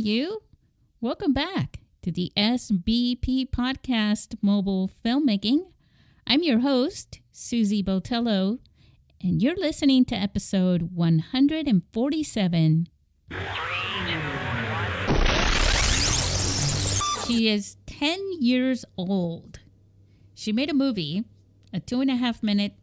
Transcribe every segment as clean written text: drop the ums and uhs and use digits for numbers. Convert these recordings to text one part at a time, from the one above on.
you. Welcome back to the SBP Podcast Mobile Filmmaking. I'm your host, Susie Botello, and you're listening to episode 147. She is 10 years old. She made a movie, a 2.5-minute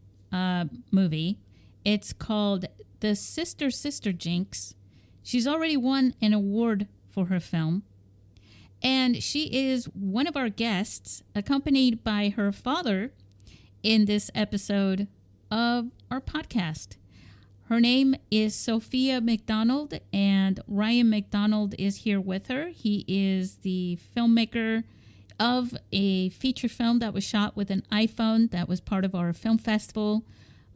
movie. It's called the Sister Sister Jinx. She's already won an award for her film. And she is one of our guests, accompanied by her father in this episode of our podcast. Her name is Sophia McDonald, and Ryan McDonald is here with her. He is the filmmaker of a feature film that was shot with an iPhone that was part of our film festival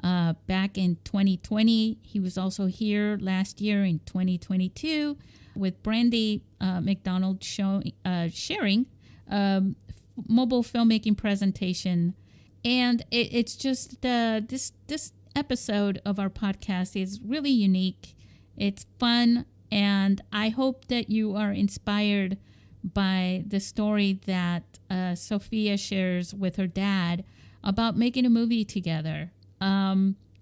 back in 2020. He was also here last year in 2022 with Brandie McDonald sharing mobile filmmaking presentation. And it's just this episode of our podcast is really unique. It's fun, and I hope that you are inspired by the story that Sophia shares with her dad about making a movie together.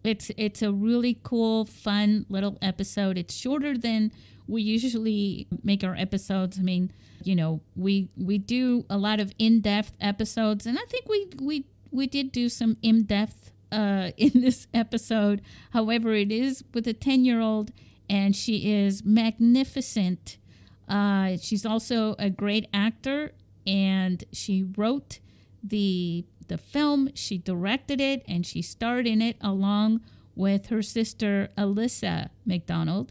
It's a really cool, fun little episode. It's shorter than we usually make our episodes. I mean, you know, we do a lot of in-depth episodes, and I think we did do some in-depth in this episode. However, it is with a 10-year-old, and she is magnificent. She's also a great actor, and she wrote the film, she directed it, and she starred in it along with her sister Alyssa McDonald.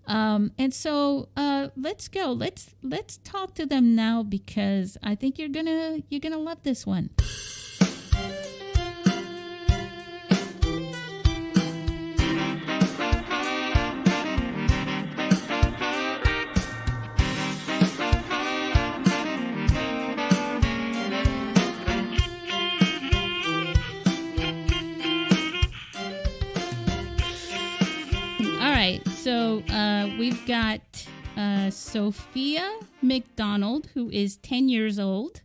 And so let's go. Let's talk to them now, because I think you're gonna love this one. So we've got Sophia McDonald, who is 10 years old,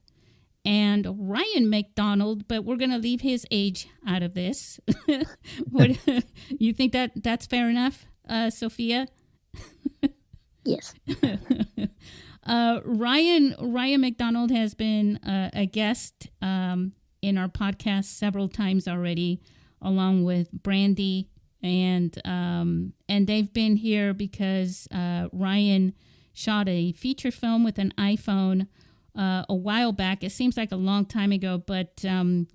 and Ryan McDonald, but we're going to leave his age out of this. What, you think that's fair enough, Sophia? Yes. Ryan McDonald has been a guest in our podcast several times already, along with Brandie. And they've been here because Ryan shot a feature film with an iPhone a while back. It seems like a long time ago, but I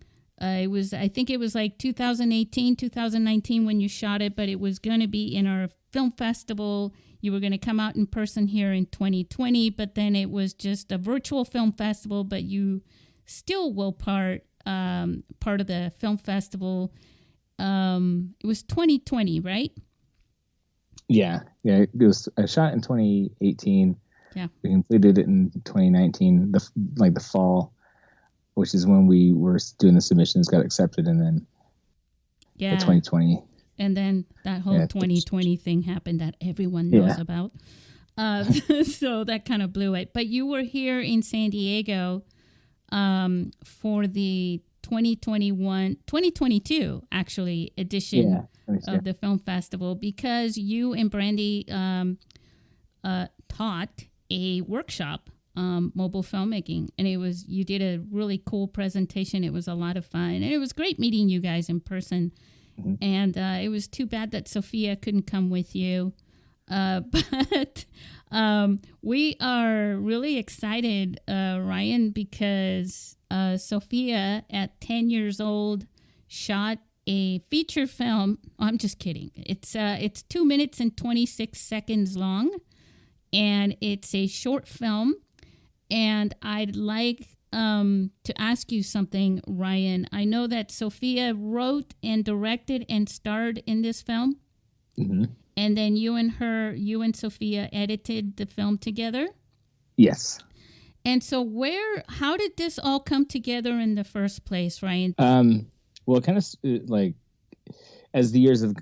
think it was like 2018, 2019 when you shot it, but it was going to be in our film festival. You were going to come out in person here in 2020, but then it was just a virtual film festival, but you still will part of the film festival. It was 2020, right? Yeah. It was a shot in 2018. Yeah. We completed it in 2019, the fall, which is when we were doing the submissions, got accepted, and then the 2020. And then that whole 2020 thing happened that everyone knows about. So that kind of blew it. But you were here in San Diego for the 2022 actually edition of the film festival, because you and Brandie taught a workshop mobile filmmaking, and you did a really cool presentation. It was a lot of fun, and it was great meeting you guys in person. Mm-hmm. And it was too bad that Sophia couldn't come with you, but we are really excited, Ryan, because Sophia, at 10 years old, shot a feature film. Oh, I'm just kidding. It's 2 minutes and 26 seconds long, and it's a short film. And I'd like to ask you something, Ryan. I know that Sophia wrote and directed and starred in this film. Mm-hmm. And then you and Sophia edited the film together? Yes. And so how did this all come together in the first place, Ryan? Well, kind of like as the years have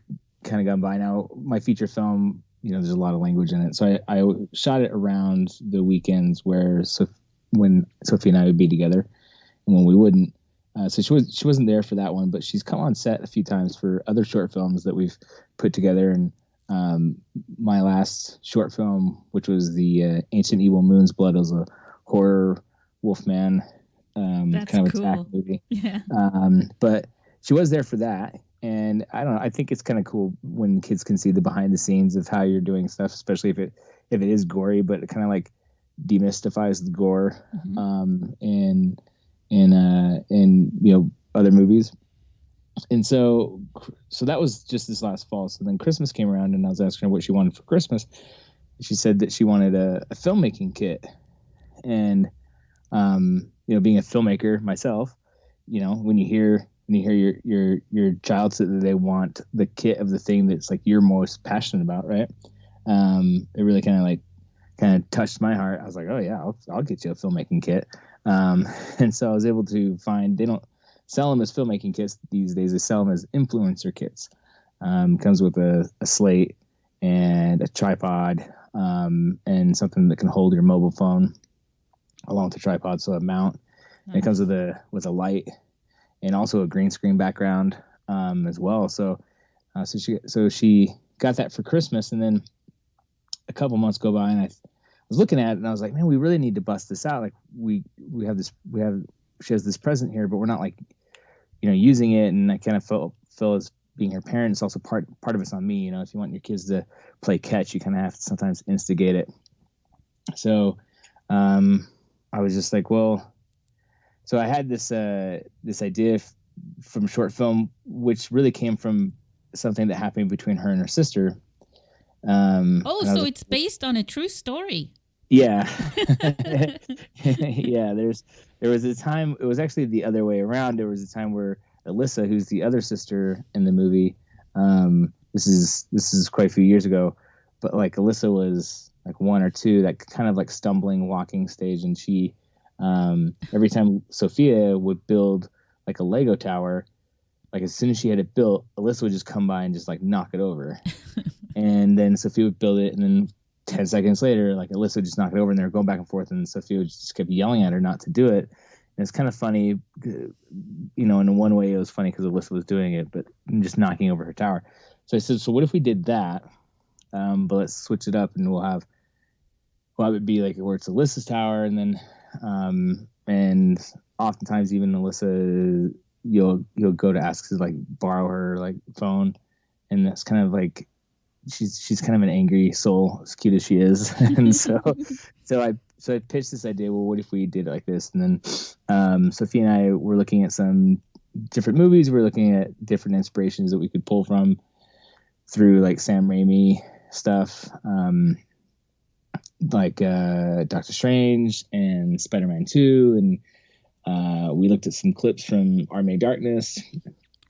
kind of gone by now, my feature film there's a lot of language in it. So I shot it around the weekends where when Sophie and I would be together and when we wouldn't. So she wasn't there for that one, but she's come on set a few times for other short films that we've put together. And my last short film, which was the Ancient Evil Moon's Blood, was a horror Wolfman That's kind of cool. attack movie. Yeah. But she was there for that. And I don't know, I think it's kind of cool when kids can see the behind the scenes of how you're doing stuff, especially if it is gory, but it kind of like demystifies the gore in other movies. And so that was just this last fall. So then Christmas came around and I was asking her what she wanted for Christmas. She said that she wanted a filmmaking kit. And being a filmmaker myself, when you hear your child say that they want the kit of the thing that's like you're most passionate about, right? It really kind of touched my heart. I was like, oh yeah, I'll get you a filmmaking kit. And so I was able to find, they don't sell them as filmmaking kits these days. They sell them as influencer kits. Comes with a slate and a tripod, and something that can hold your mobile phone along with the tripod, so a mount. Nice. And it comes with a light and also a green screen background as well. So she got that for Christmas, and then a couple months go by, and I was looking at it, and I was like, man, we really need to bust this out. Like she has this present here, but we're not like using it. And I kind of feel as being her parent, it's also part of it's on me. If you want your kids to play catch, you kind of have to sometimes instigate it. So I was just like, well, so I had this idea from short film, which really came from something that happened between her and her sister. So it's based on a true story. Yeah. Yeah. There was a time, it was actually the other way around. There was a time where Alyssa, who's the other sister in the movie, this is quite a few years ago, but like Alyssa was like 1 or 2, that kind of like stumbling walking stage. And she, every time Sophia would build like a Lego tower, like as soon as she had it built, Alyssa would just come by and just like knock it over. And then Sophia would build it, and then 10 seconds later, like Alyssa would just knock it over, and they were going back and forth, and Sophia would just keep yelling at her not to do it. And it's kind of funny, in one way it was funny because Alyssa was doing it, but just knocking over her tower. So I said, so what if we did that? But let's switch it up, and we'll have it be like where it's Alyssa's tower, and then and oftentimes even Alyssa, you'll go to ask to like borrow her like phone, and that's kind of like she's kind of an angry soul, as cute as she is. And so I pitched this idea, well, what if we did it like this? And then Sophie and I were looking at some different movies. We were looking at different inspirations that we could pull from through like Sam Raimi stuff, like Doctor Strange and Spider-Man 2. And we looked at some clips from Army of Darkness.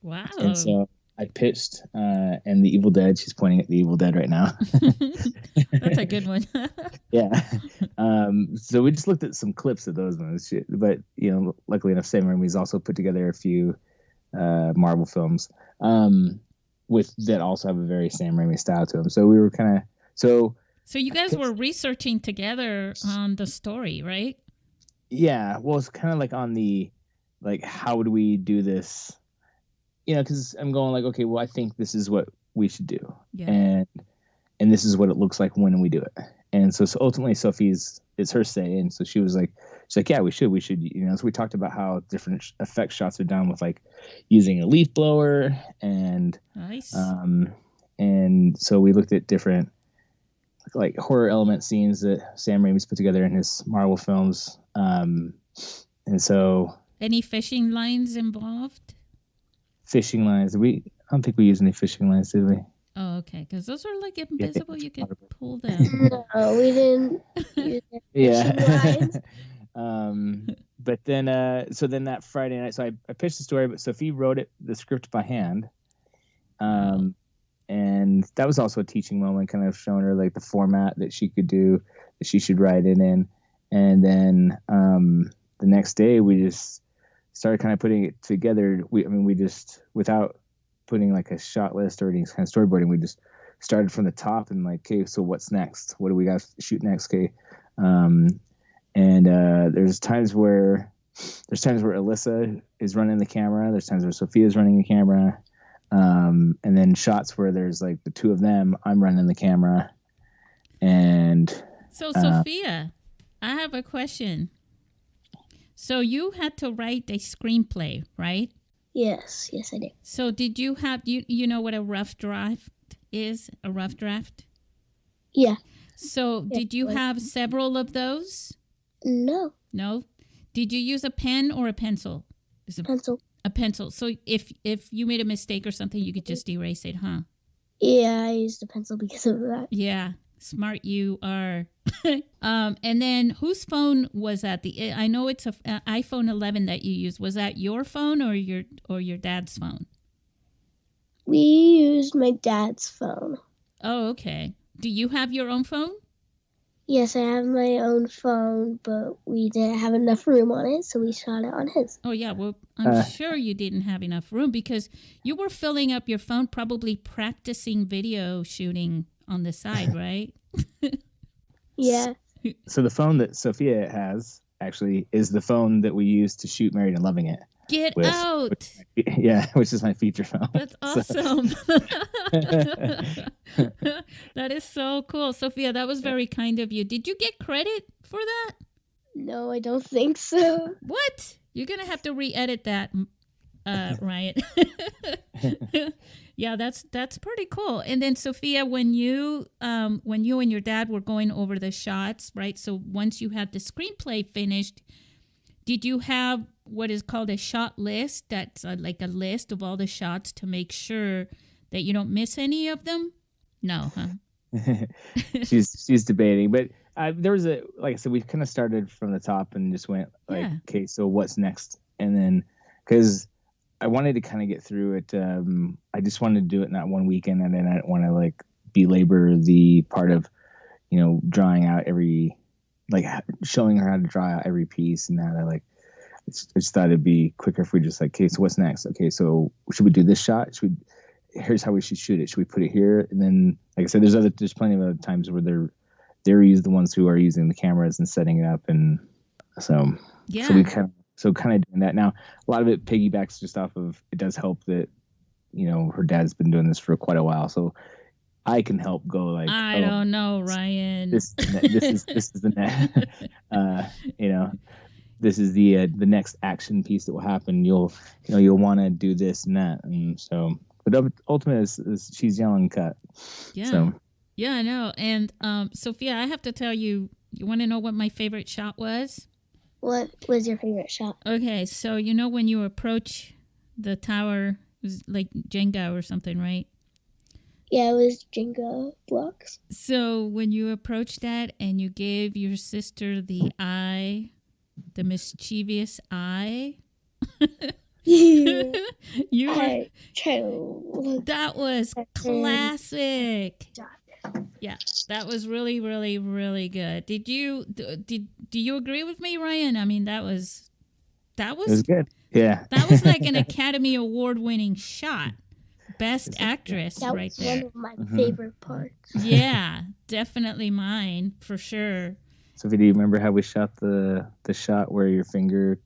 Wow. And so I pitched, and The Evil Dead. She's pointing at The Evil Dead right now. That's a good one. Yeah. So we just looked at some clips of those ones. But, luckily enough, Sam Raimi's also put together a few Marvel films with that also have a very Sam Raimi style to them. So we were kind of... So you guys were researching together on the story, right? Yeah. Well, it's kind of like on the... Like, how would we do this? Because I'm going like, okay, well, I think this is what we should do. Yeah. And this is what it looks like when we do it. And so ultimately it's her say. And so she's like, yeah, we should, so we talked about how different effect shots are done with like using a leaf blower and, nice. And so we looked at different like horror element scenes that Sam Raimi's put together in his Marvel films. And so. Any fishing lines involved? Fishing lines. I don't think we used any fishing lines, did we? Oh, okay. Because those are like invisible. You could pull them. No, we didn't use fishing lines. But then, so then that Friday night, so I pitched the story, but Sophie wrote the script by hand. And that was also a teaching moment, kind of showing her like the format that she could do, that she should write it in. And then the next day we just started kind of putting it together. We just, without putting like a shot list or any kind of storyboarding, we just started from the top and like, okay, so what's next? What do we got to shoot next? Okay. There's times where Alyssa is running the camera. There's times where Sophia's running the camera. And then shots where there's like the two of them, I'm running the camera. And so Sophia, I have a question. So you had to write a screenplay, right? Yes, I did. So did you have, you know what a rough draft is? A rough draft? Yeah. So did you have several of those? No. No? Did you use a pen or a pencil? Pencil. A pencil. So if you made a mistake or something, you could just erase it, huh? Yeah, I used a pencil because of that. Yeah. Smart you are. And then whose phone was that? I know it's a iPhone 11 that you used. Was that your phone or your dad's phone? We used my dad's phone. Oh, okay. Do you have your own phone? Yes, I have my own phone, but we didn't have enough room on it, so we shot it on his. Oh, yeah. Well, I'm sure you didn't have enough room because you were filling up your phone, probably practicing video shooting on the side, right? Yeah. So the phone that Sophia has actually is the phone that we use to shoot Married and Loving It. Get out. Which is my feature phone. That's awesome. That is so cool. Sophia, that was very kind of you. Did you get credit for that? No, I don't think so. What? You're going to have to re-edit that, Ryan. Yeah, that's pretty cool. And then Sophia, when you and your dad were going over the shots, right? So once you had the screenplay finished, did you have what is called a shot list? That's like a list of all the shots to make sure that you don't miss any of them? No, huh? she's debating, but there was like I said, we kind of started from the top and just went like, okay, so what's next? And then because I wanted to kind of get through it, I just wanted to do it in that one weekend, and then I didn't want to like belabor the part of, drawing out showing her how to draw out every piece, and that I just thought it'd be quicker if we just like, okay, so what's next? Okay, so should we do this shot? Here's how we should shoot it. Should we put it here? And then, like I said, there's plenty of other times where they're the ones who are using the cameras and setting it up, and so we kind of doing that now. A lot of it piggybacks just off of, it does help that her dad's been doing this for quite a while, so I can help go like, I don't know, Ryan. This is the next, this is the next action piece that will happen. You'll want to do this and that, and so. But ultimately, is she's young and cut. Yeah. So. Yeah, I know. And Sophia, I have to tell you, you want to know what my favorite shot was? What was your favorite shot? Okay, so when you approach the tower, it was like Jenga or something, right? Yeah, it was Jenga blocks. So when you approached that and you gave your sister the eye, the mischievous eye, that was classic. Yeah, that was really, really, really good. Do you agree with me, Ryan? I mean, that was it was good. Yeah, that was like an Academy Award winning shot. Best actress that right was there. One of my favorite parts. Yeah, definitely mine for sure. So, do you remember how we shot the shot where your finger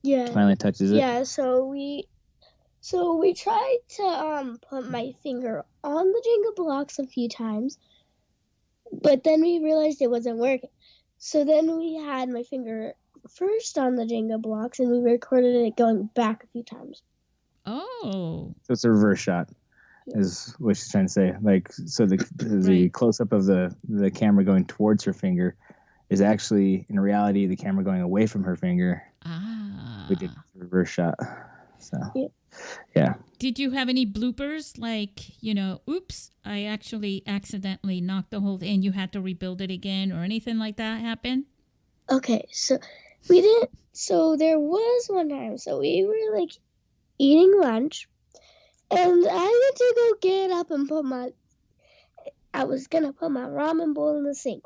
finally touches it? Yeah, so we tried to put my finger on the Jenga blocks a few times, but then we realized it wasn't working. So then we had my finger first on the Jenga blocks, and we recorded it going back a few times. Oh. So it's a reverse shot, is what she's trying to say. Like, so the close up of the camera going towards her finger is actually, in reality, the camera going away from her finger. Ah. We did a reverse shot. So, yeah. Did you have any bloopers? Like, oops, I actually accidentally knocked the whole thing and you had to rebuild it again or anything like that happen? Okay, so we didn't. So there was one time. So we were like eating lunch, and I went to go get up and I was gonna put my ramen bowl in the sink.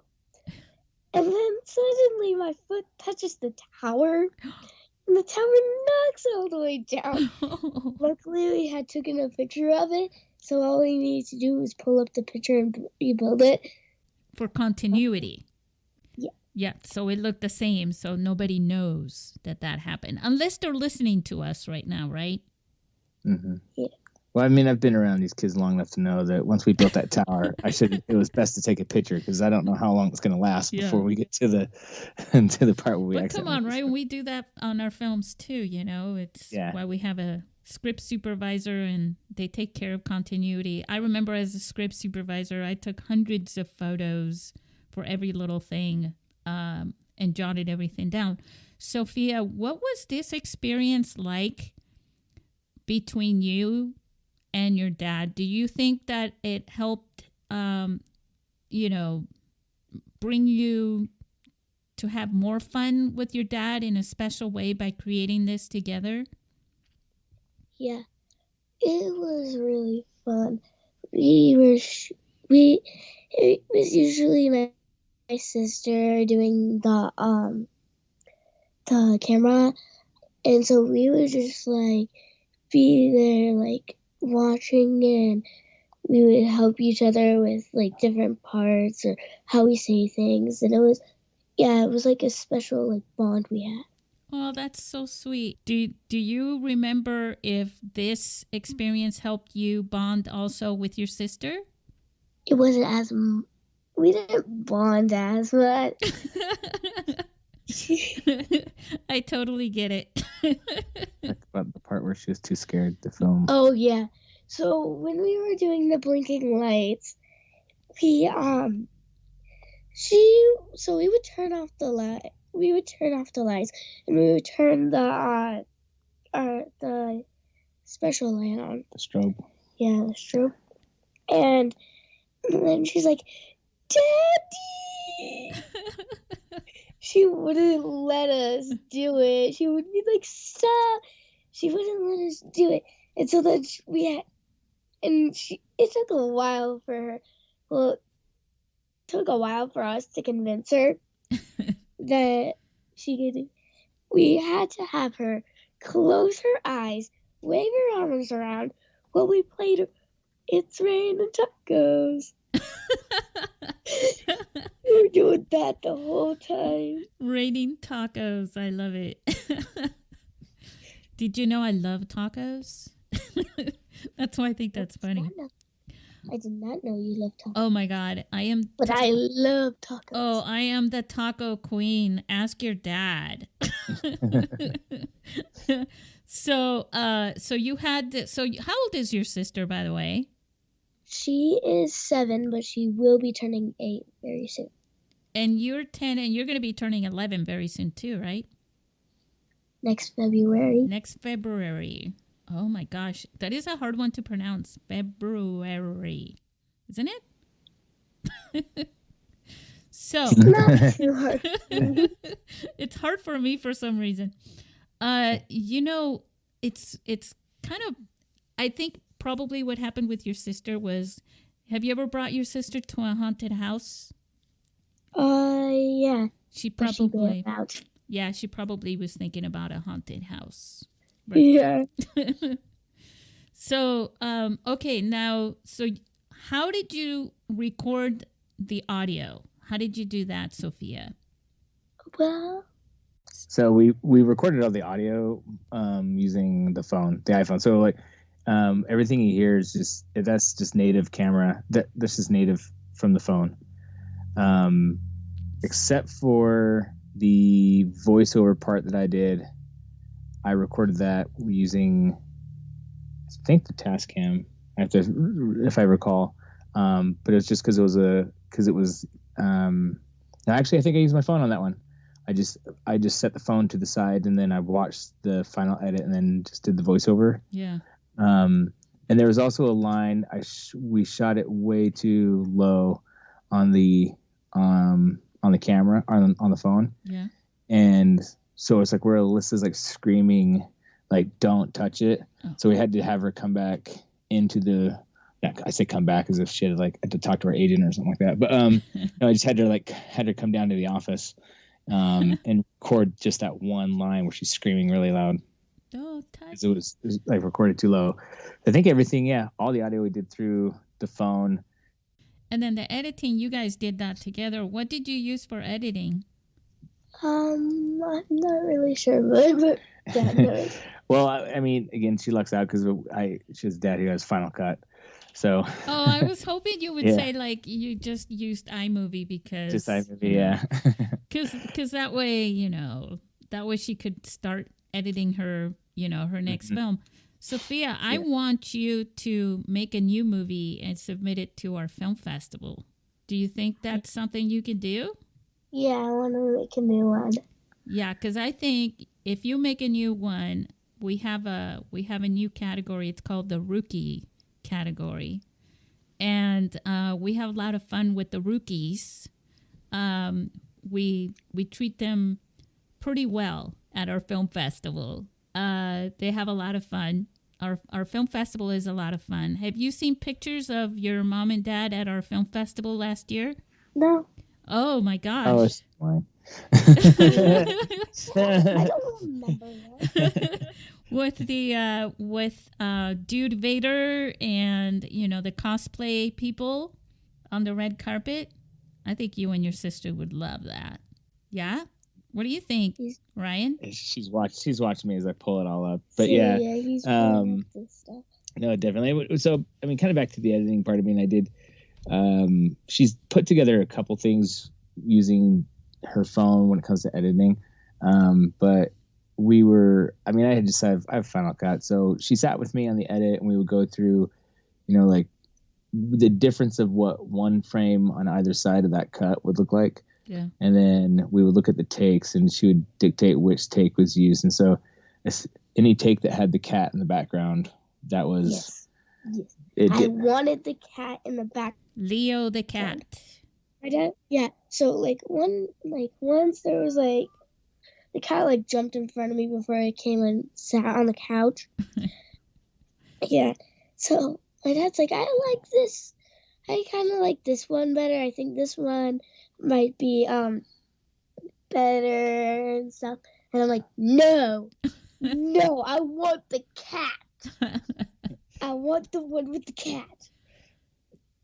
And then suddenly my foot touches the tower, and the tower knocks all the way down. Luckily, we had taken a picture of it, So all we need to do is pull up the picture and rebuild it. For continuity. Yeah. Yeah, so it looked the same, so nobody knows that happened. Unless they're listening to us right now, right? Mm-hmm. Yeah. Well, I mean, I've been around these kids long enough to know that once we built that tower, it was best to take a picture because I don't know how long it's going to last before we get to the part where we But come on, right? We do that on our films too, you know. It's why we have a script supervisor and they take care of continuity. I remember as a script supervisor, I took hundreds of photos for every little thing and jotted everything down. Sophia, what was this experience like between you and your dad? Do you think that it helped, bring you to have more fun with your dad in a special way by creating this together? Yeah, it was really fun. It was usually my sister doing the camera, and so we would just like be there like watching, and we would help each other with like different parts or how we say things, and it was like a special like bond we had. Oh, that's so sweet. Do you remember if this experience helped you bond also with your sister? It wasn't as we didn't bond as much. I totally get it. About the part where she was too scared to film. Oh yeah. So when we were doing the blinking lights, we would turn off the light. We would turn off the lights and we would turn the special light on. The strobe. Yeah, the strobe. And then she's like, "Daddy!" She wouldn't let us do it. She would be like, "Stop!" She wouldn't let us do it. And so then it took a while for her. Well, it took a while for us to convince her that we had to have her close her eyes, wave her arms around while we played It's Raining Tacos. We were doing that the whole time. Raining tacos. I love it. Did you know I love tacos? That's why I think that's funny. I did not know you love tacos. Oh my God. I love tacos. Oh, I am the taco queen. Ask your dad. So you had so how old is your sister, by the way? She is 7, but she will be turning 8 very soon. And you're 10, and you're going to be turning 11 very soon too, right? Next February. Oh my gosh, that is a hard one to pronounce. February, isn't it? So not too hard. It's hard for me for some reason. It's kind of, I think probably what happened with your sister was, have you ever brought your sister to a haunted house? Yeah. She probably was thinking about a haunted house. Right? Yeah. So, okay, now, so how did you record the audio? How did you do that, Sophia? Well, so we recorded all the audio using the iPhone. So like everything you hear is that's just native camera. This is native from the phone. Except for the voiceover part that I did, I recorded that using, I think, the Tascam. If I recall, but it was just because actually I think I used my phone on that one. I just set the phone to the side and then I watched the final edit and then just did the voiceover. Yeah. And there was also a line we shot it way too low on the camera on the phone. Yeah. And so it's like where Alyssa's like screaming, like, "Don't touch it." Oh. So we had to have her come back into I say come back as if she had to talk to our agent or something like that. But no, I just had her come down to the office and record just that one line where she's screaming really loud. Oh, because it was like recorded too low. I think everything, all the audio we did through the phone. And then the editing, you guys did that together. What did you use for editing? I'm not really sure, but Dad knows. Well, I mean, again, she lucks out because she has a dad who has Final Cut. So. Oh, I was hoping you would say like you just used iMovie because. Just iMovie, yeah. Because that way, that way she could start editing her, her next film. Sophia, I want you to make a new movie and submit it to our film festival. Do you think that's something you can do? Yeah, I want to make a new one. Yeah, because I think if you make a new one, we have a new category. It's called the rookie category, and we have a lot of fun with the rookies. We treat them pretty well at our film festival. They have a lot of fun. Our film festival is a lot of fun. Have you seen pictures of your mom and dad at our film festival last year? No. Oh my gosh. Oh, it's fine. I don't remember that. with Dude Vader and the cosplay people on the red carpet. I think you and your sister would love that. Yeah? What do you think, Ryan? She's watching me as I pull it all up. But he's pulling up this stuff. No, definitely. So I mean, kind of back to the editing part. I mean, I did. She's put together a couple things using her phone when it comes to editing. But I had just I have Final Cut, so she sat with me on the edit, and we would go through, like the difference of what one frame on either side of that cut would look like. Yeah. And then we would look at the takes, and she would dictate which take was used. And so any take that had the cat in the background, that was... Yes. I wanted the cat in the back. Leo the cat. My dad, so once there was the cat jumped in front of me before I came and sat on the couch. Yeah. So my dad's like, I like this. I kind of like this one better. I think this one might be better and stuff. And I'm like, no, I want the cat. I want the one with the cat.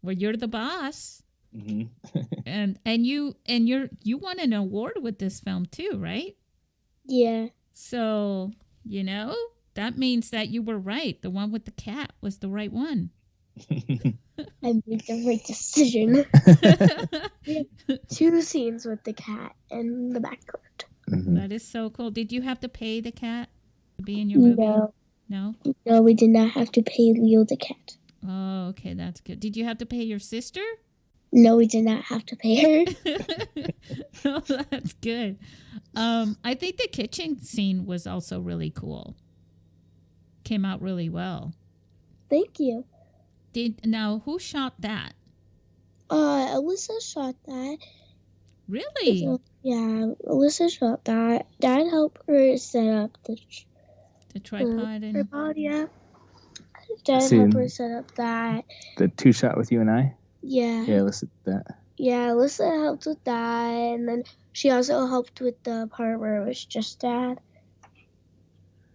Well, you're the boss. Mm-hmm. and you won an award with this film too, right? Yeah. So, that means that you were right. The one with the cat was the right one. I made the right decision. We have 2 scenes with the cat in the background. Mm-hmm. That is so cool. Did you have to pay the cat to be in your movie? No? No, we did not have to pay Leo the cat. Oh, okay, that's good. Did you have to pay your sister? No, we did not have to pay her. Oh, that's good. I think the kitchen scene was also really cool. Came out really well. Thank you. Now, who shot that? Alyssa shot that. Really? So, yeah, Alyssa shot that. Dad helped her set up the tripod and tripod. Yeah. Dad helped her set up that. The 2-shot with you and I. Yeah. Yeah, Alyssa did that. Yeah, Alyssa helped with that, and then she also helped with the part where it was just Dad.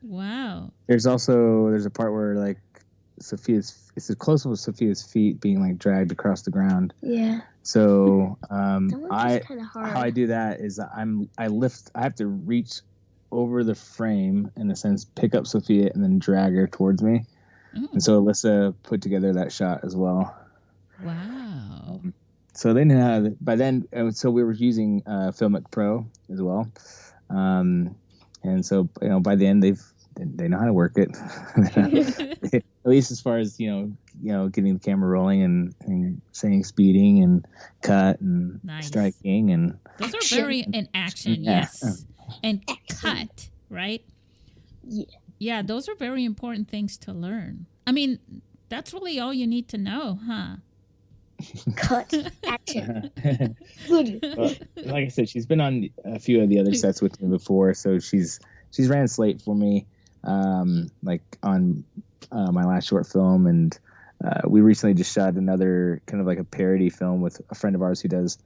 Wow. There's a part where it's a close up of Sophia's feet being dragged across the ground. Yeah. So that was kind of hard. how I do that is I have to reach over the frame, in a sense, pick up Sophia and then drag her towards me. Oh. And so Alyssa put together that shot as well. Wow. So they knew by then, so we were using Filmic Pro as well. And so, by the end, they know how to work it. At least as far as, getting the camera rolling and saying speeding and cut and striking and those are very in action, yes. And cut, right? Yeah. Yeah, those are very important things to learn. I mean, that's really all you need to know, huh? Cut. Action. Well, like I said, she's been on a few of the other sets with me before, so she's ran slate for me, on my last short film, and we recently just shot another kind of a parody film with a friend of ours who does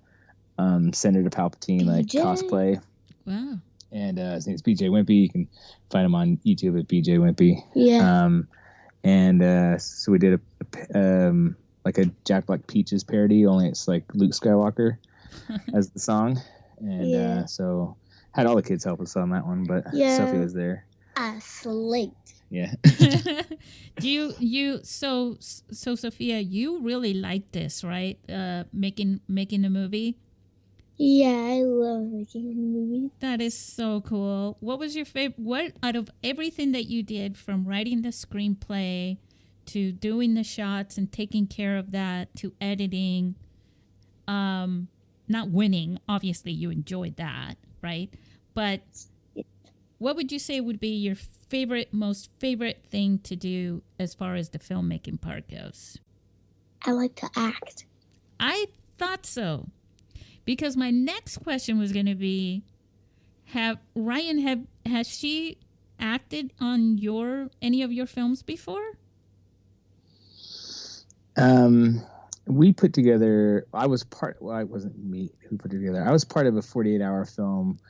Senator Palpatine DJ? cosplay. Wow. and his name's BJ Wimpy. You can find him on YouTube at BJ Wimpy. Yeah. So we did like a Jack Black Peaches parody, only it's like Luke Skywalker as the song, and so had all the kids help us on that one, but Sophie was there. Asleep. Yeah. So Sophia, you really like this, right? Making a movie. Yeah, I love making movies. That is so cool. What was your favorite? What out of everything that you did, from writing the screenplay to doing the shots and taking care of that to editing, not winning, obviously you enjoyed that, right? But what would you say would be your most favorite thing to do as far as the filmmaking part goes? I like to act. I thought so. Because my next question was going to be, has she acted on any of your films before? We put together. It wasn't me who put it together. I was part of a 48-hour film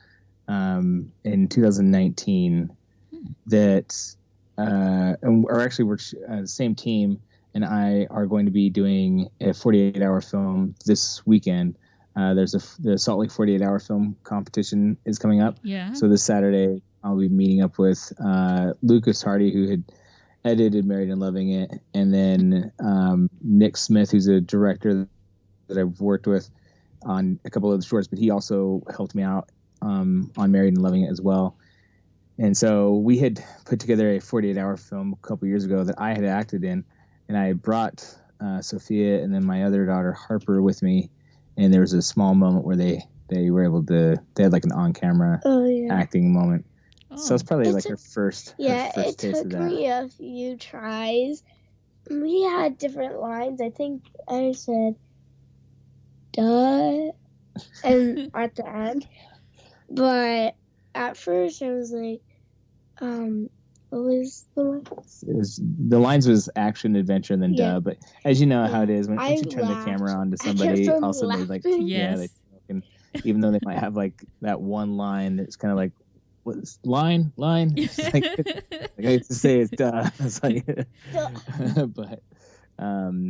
in 2019 that, or actually we're the same team and I are going to be doing a 48-hour film this weekend. There's the Salt Lake 48-hour film competition is coming up. Yeah. So this Saturday I'll be meeting up with Lucas Hardy, who had edited Married and Loving It, and then Nick Smith, who's a director that I've worked with on a couple of the shorts, but he also helped me out on Married and Loving It as well. And so we had put together a 48-hour film a couple years ago that I had acted in, and I brought Sophia and then my other daughter Harper with me. And there was a small moment where they were able to, they had like an on-camera acting moment. Oh. So it's probably like her first taste of that. It took me a few tries. We had different lines. I think I said, duh, and at the end. But at first I was like, what was the lines? The lines was action, adventure, and then duh. But as you know how it is, when you turn the camera on to somebody, also they like, they and even though they might have like that one line that's kind of like, what's line? It's like I used to say it's duh. It's like, but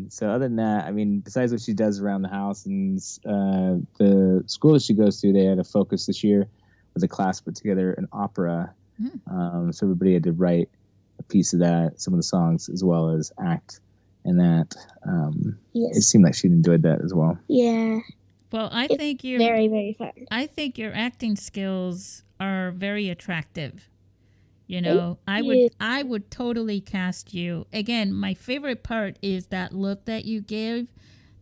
so other than that, I mean, besides what she does around the house and the school that she goes to, they had a focus this year with the class put together an opera. So everybody had to write a piece of that, some of the songs, as well as act in that. It seemed like she enjoyed that as well. Yeah. Well, I think you're very, very fun. I think your acting skills are very attractive. You know, I would totally cast you. Again, my favorite part is that look that you give.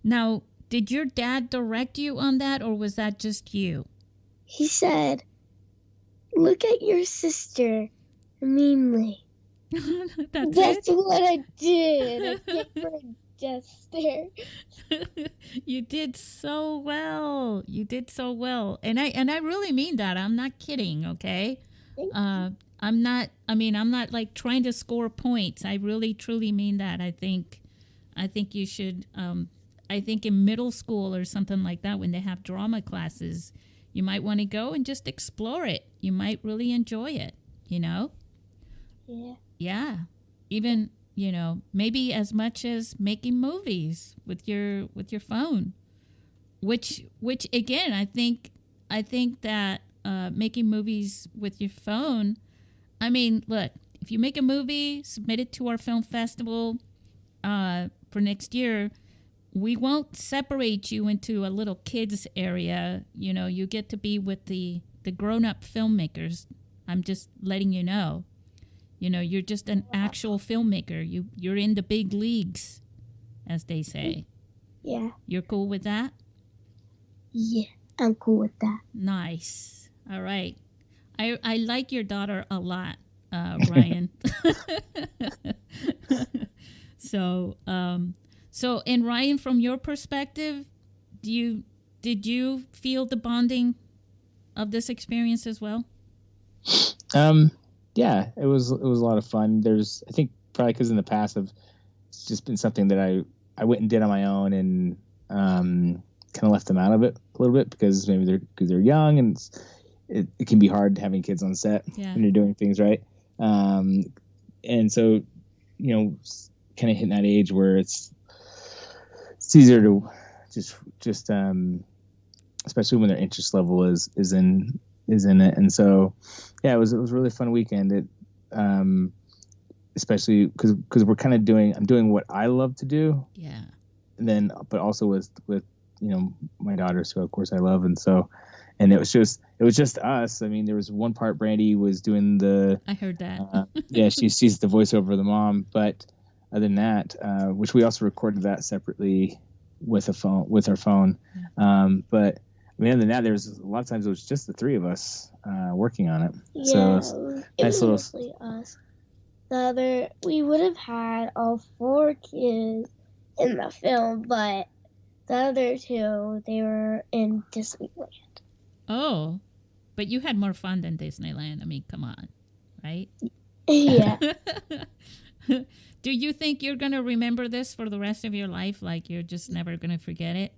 Now, did your dad direct you on that, or was that just you? He said, look at your sister meanly. That's what I did. I gave her a death stare. You did so well. And I really mean that. I'm not kidding, okay? I'm not like trying to score points. I really truly mean that. I think you should I think in middle school or something like that, when they have drama classes, you might want to go and just explore it. You might really enjoy it, you know? Yeah. Yeah. Even, you know, maybe as much as making movies with your phone. Which again, I think that making movies with your phone, I mean, look, if you make a movie, submit it to our film festival for next year, we won't separate you into a little kids area. You know, you get to be with the grown-up filmmakers. I'm just letting you know. You know, you're just an actual filmmaker. You're in the big leagues, as they say. Yeah. You're cool with that? Yeah, I'm cool with that. Nice. All right. I like your daughter a lot, Ryan. So, and Ryan, from your perspective, did you feel the bonding of this experience as well? Yeah, it was a lot of fun. I think probably because in the past it's just been something that I went and did on my own and kind of left them out of it a little bit because maybe they're young and it can be hard having kids on set when you're doing things right. And so, kind of hitting that age where it's easier to just especially when their interest level is in it. And so, it was a really fun weekend. It, especially because we're kind of I'm doing what I love to do. Yeah. And then, but also with my daughters, who of course I love. And so, and it was just us. I mean, there was one part Brandie was doing I heard that. She's the voiceover of the mom. But other than that, which we also recorded that separately with our phone. But I mean, other than that, there's a lot of times it was just the three of us working on it. Yeah, so it was mostly us. We would have had all 4 kids in the film, but the other 2, they were in Disneyland. Oh, but you had more fun than Disneyland. I mean, come on, right? Yeah. Do you think you're going to remember this for the rest of your life? Like you're just never going to forget it?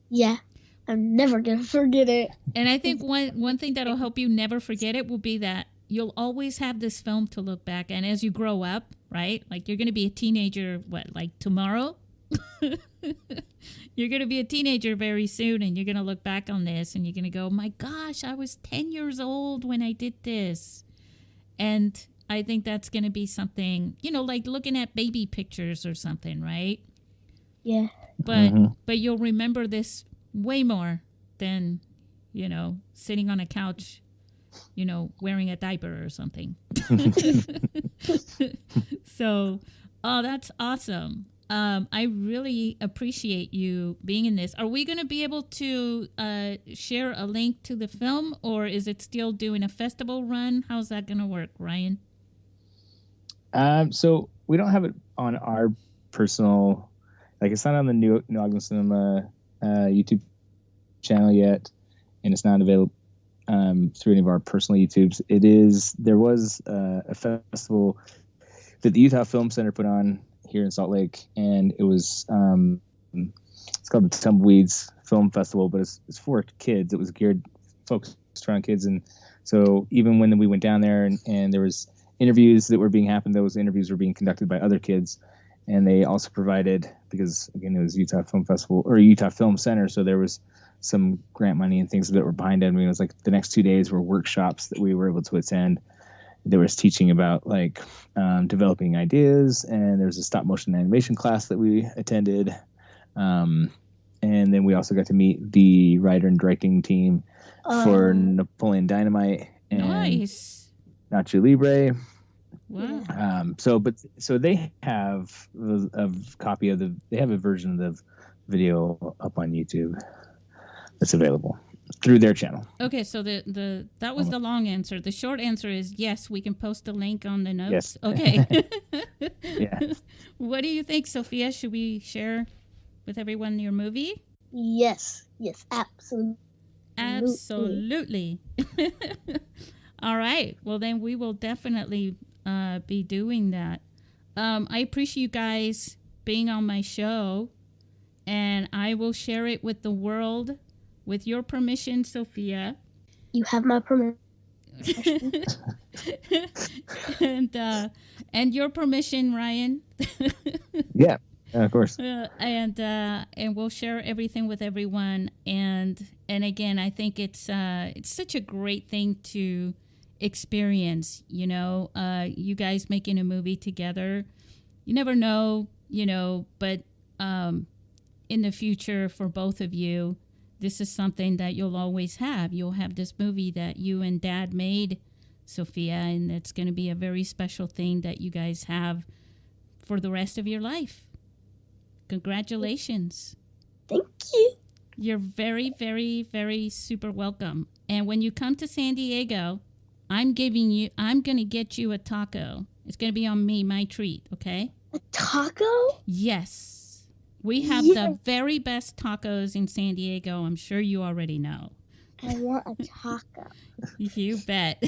Yeah. I'm never going to forget it. And I think one thing that'll help you never forget it will be that you'll always have this film to look back. And as you grow up, right? Like you're going to be a teenager, like tomorrow? You're going to be a teenager very soon, and you're going to look back on this and you're going to go, my gosh, I was 10 years old when I did this. And I think that's going to be something, like looking at baby pictures or something, right? Yeah. But you'll remember this way more than, sitting on a couch, wearing a diaper or something. So, that's awesome. I really appreciate you being in this. Are we going to be able to share a link to the film, or is it still doing a festival run? How's that going to work, Ryan? So we don't have it on our personal, like it's not on the New Ogden Cinema YouTube channel yet, and it's not available through any of our personal YouTubes. There was a festival that the Utah Film Center put on here in Salt Lake, and it was it's called the Tumbleweeds Film Festival, but it's for kids. It was focused around kids, and so even when we went down there and there was interviews that were being happened, those interviews were being conducted by other kids, and they also provided, because again it was Utah Film Festival or Utah Film Center, so there was some grant money and things that were behind it. I mean, it was like the next 2 days were workshops that we were able to attend. There was teaching about like developing ideas, and there was a stop motion animation class that we attended. And then we also got to meet the writer and directing team for Napoleon Dynamite and Nice. Nacho Libre. Wow. So they have they have a version of the video up on YouTube that's available through their channel. Okay, so that was the long answer. The short answer is yes, we can post a link on the notes. Yes. Okay. Yeah. What do you think, Sophia? Should we share with everyone your movie? Yes, absolutely. Absolutely. All right. Well, then we will definitely be doing that. I appreciate you guys being on my show, and I will share it with the world. With your permission, Sophia. You have my permission. and your permission, Ryan. Yeah, of course. And we'll share everything with everyone. And again, I think it's such a great thing to experience. You guys making a movie together. You never know, but in the future for both of you, this is something that you'll always have. You'll have this movie that you and Dad made, Sophia, and it's going to be a very special thing that you guys have for the rest of your life. Congratulations. Thank you. You're very, very, very super welcome. And when you come to San Diego, I'm going to get you a taco. It's going to be on me, my treat, okay? A taco? Yes. We have the very best tacos in San Diego. I'm sure you already know. I want a taco. You bet.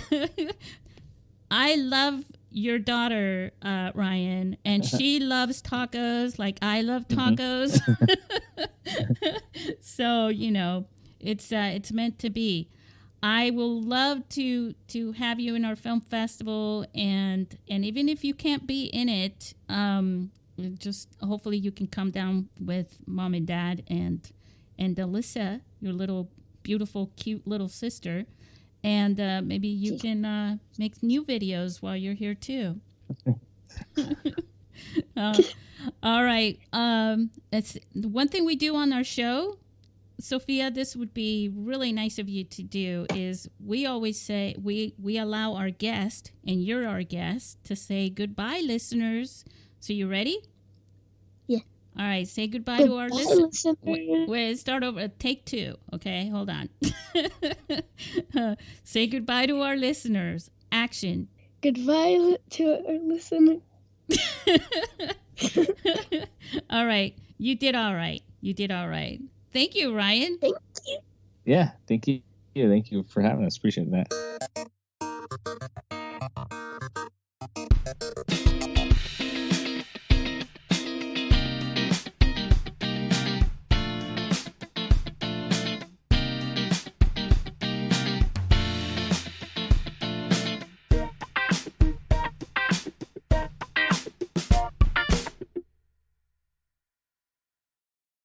I love your daughter, Ryan, and she loves tacos like I love tacos. So, it's meant to be. I will love to have you in our film festival, and even if you can't be in it, just hopefully you can come down with Mom and Dad and Alyssa, your little beautiful cute little sister, and maybe you can make new videos while you're here too. All right. That's one thing we do on our show. Sophia, this would be really nice of you to do, is we always say we allow our guest, and you're our guest, to say goodbye, listeners. So you ready? Yeah. All right, say goodbye to our listeners. listeners. Wait, start over. Take two. Okay, hold on. Say goodbye to our listeners. Action. Goodbye to our listeners. All right. You did all right. You did all right. Thank you, Ryan. Thank you. Yeah, thank you. Thank you for having us. Appreciate that.